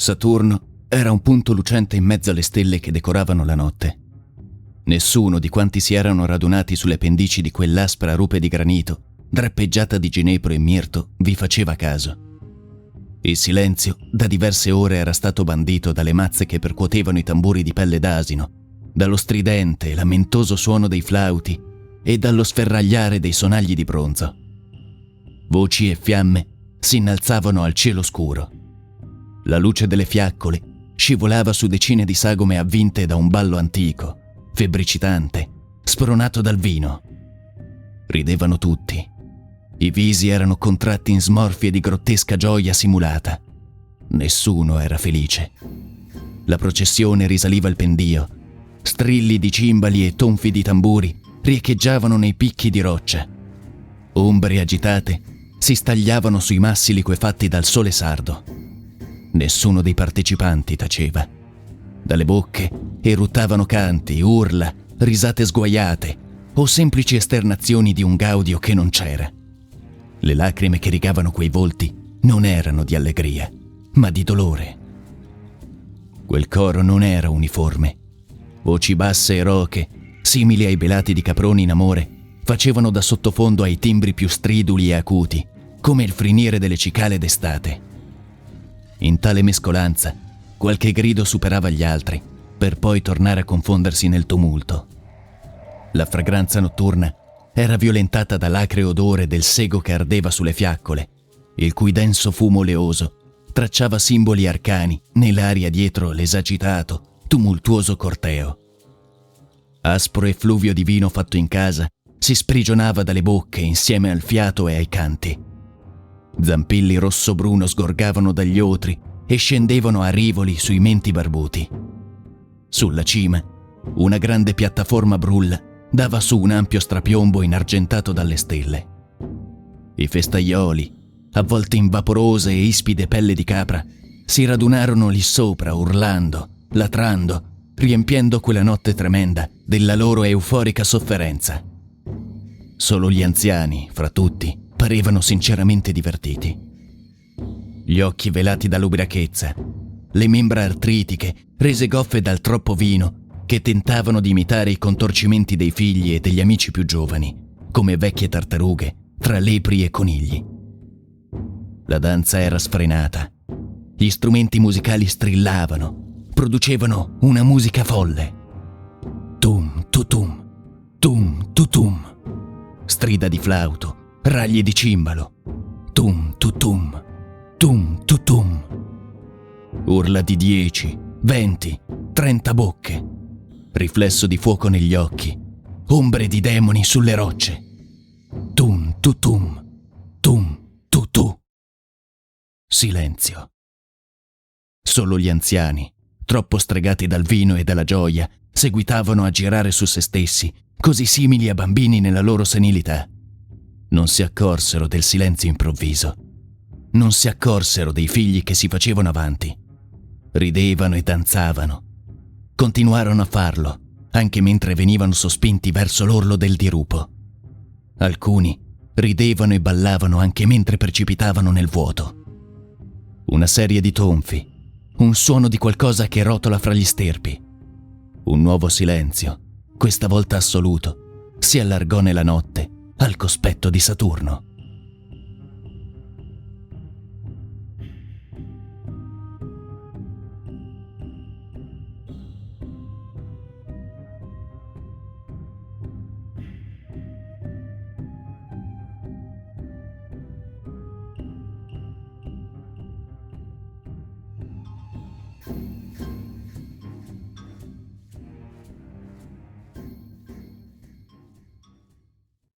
Saturno era un punto lucente in mezzo alle stelle che decoravano la notte. Nessuno di quanti si erano radunati sulle pendici di quell'aspra rupe di granito, drappeggiata di ginepro e mirto, vi faceva caso. Il silenzio da diverse ore era stato bandito dalle mazze che percuotevano i tamburi di pelle d'asino, dallo stridente e lamentoso suono dei flauti e dallo sferragliare dei sonagli di bronzo. Voci e fiamme si innalzavano al cielo scuro. La luce delle fiaccole scivolava su decine di sagome avvinte da un ballo antico, febbricitante, spronato dal vino. Ridevano tutti. I visi erano contratti in smorfie di grottesca gioia simulata. Nessuno era felice. La processione risaliva il pendio. Strilli di cimbali e tonfi di tamburi riecheggiavano nei picchi di roccia. Ombre agitate si stagliavano sui massi liquefatti dal sole sardo. Nessuno dei partecipanti taceva. Dalle bocche eruttavano canti, urla, risate sguaiate o semplici esternazioni di un gaudio che non c'era. Le lacrime che rigavano quei volti non erano di allegria, ma di dolore. Quel coro non era uniforme. Voci basse e roche, simili ai belati di caproni in amore, facevano da sottofondo ai timbri più striduli e acuti, come il frinire delle cicale d'estate. In tale mescolanza, qualche grido superava gli altri, per poi tornare a confondersi nel tumulto. La fragranza notturna era violentata dall'acre odore del sego che ardeva sulle fiaccole, il cui denso fumo oleoso tracciava simboli arcani nell'aria dietro l'esagitato, tumultuoso corteo. Aspro effluvio di vino fatto in casa si sprigionava dalle bocche insieme al fiato e ai canti. Zampilli rosso-bruno sgorgavano dagli otri e scendevano a rivoli sui menti barbuti. Sulla cima, una grande piattaforma brulla dava su un ampio strapiombo inargentato dalle stelle. I festaioli, avvolti in vaporose e ispide pelle di capra, si radunarono lì sopra urlando, latrando, riempiendo quella notte tremenda della loro euforica sofferenza. Solo gli anziani, fra tutti, parevano sinceramente divertiti. Gli occhi velati dall'ubriachezza, le membra artritiche rese goffe dal troppo vino che tentavano di imitare i contorcimenti dei figli e degli amici più giovani, come vecchie tartarughe tra lepri e conigli. La danza era sfrenata. Gli strumenti musicali strillavano, producevano una musica folle. Tum tutum, tum tutum. Strida di flauto, ragli di cimbalo. Tum tutum, tum tutum. Urla di 10, 20, 30 bocche. Riflesso di fuoco negli occhi, ombre di demoni sulle rocce. Tum tutum, tum tutu. Silenzio. Solo gli anziani, troppo stregati dal vino e dalla gioia, seguitavano a girare su se stessi, così simili a bambini nella loro senilità. Non si accorsero del silenzio improvviso. Non si accorsero dei figli che si facevano avanti. Ridevano e danzavano. Continuarono a farlo, anche mentre venivano sospinti verso l'orlo del dirupo. Alcuni ridevano e ballavano anche mentre precipitavano nel vuoto. Una serie di tonfi, un suono di qualcosa che rotola fra gli sterpi. Un nuovo silenzio, questa volta assoluto, si allargò nella notte al cospetto di Saturno.